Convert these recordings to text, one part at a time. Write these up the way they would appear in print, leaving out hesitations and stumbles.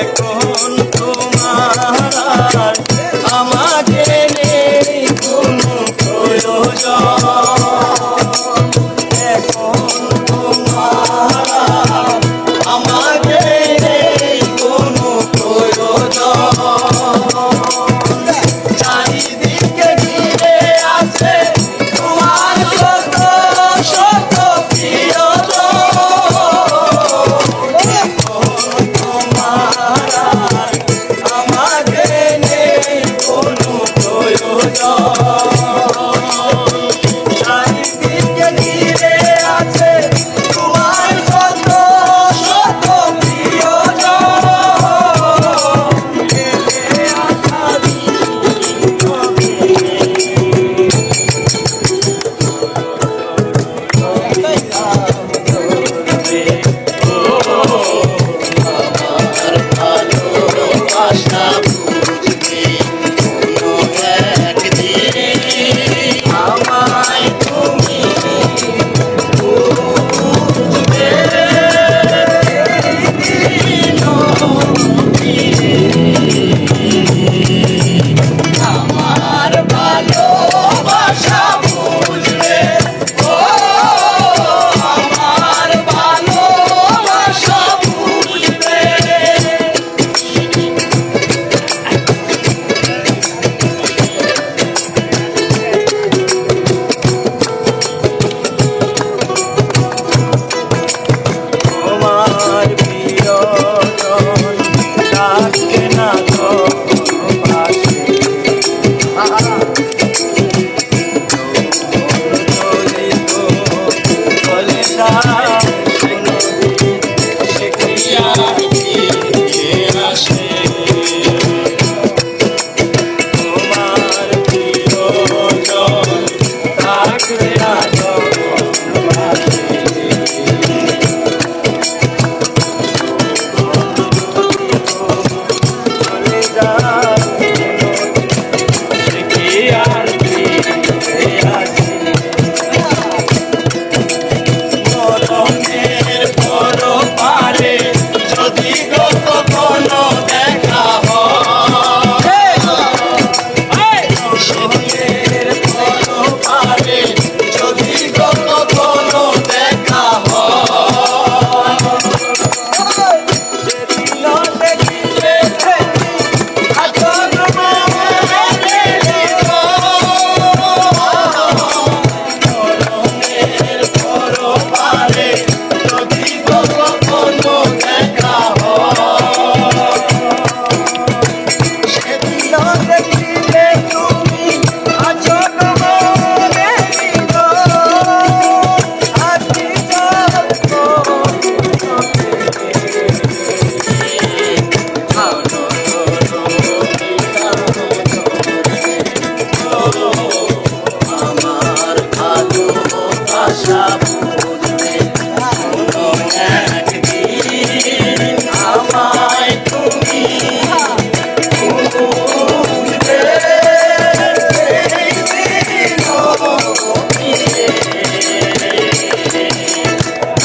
এখন তোমার আর আমাকে নেই কোনো প্রয়োজন, এখন তোমার আর আমাকে নেই কোনো প্রয়োজন। চারিদিকে ঘিরে আছে তোমার শত শত প্রিয়জন, এখন তোমার আর আমাকে নেই কোনো প্রয়োজন। চারিদিকে ঘিরে আছে তোমার শত শত প্রিয়জন, এলে আসারি কবে আমার ভালোবাসা বুঝবে কোনো একদিন, আমায় তুমি বুঝবে দিনও ফিরে। আমার ভালোবাসা বুঝবে, ও আমার ভালোবাসা বুঝবে। তোমার প্রিয়জন ডাকে না কখনো পাশে, যদি তো বলে যায় কোনদিন সে কি আর ফিরে আসে। তোমার প্রিয়জন ডাকে না কখনো পাশে, চলে যায় সে কি আর ফিরে আসে। মরণের পর পারে যদি গো কখনো দেখা হয়, মরণের পর পারে যদি গো কখনো দেখা হয়, সেদিন দেখিলে আচর মনে দিব। মরণের পর পারে যদি গো কখনো দেখা হয়, সেদিন দেখিলে তুমি আচর মনে দিব। আছি যত আমার ভালোবাসা বুঝবে কোনো একদিন, আমায় তুমি বুঝবে দিনও ফিরে।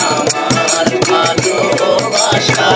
আমার ভালোবাসা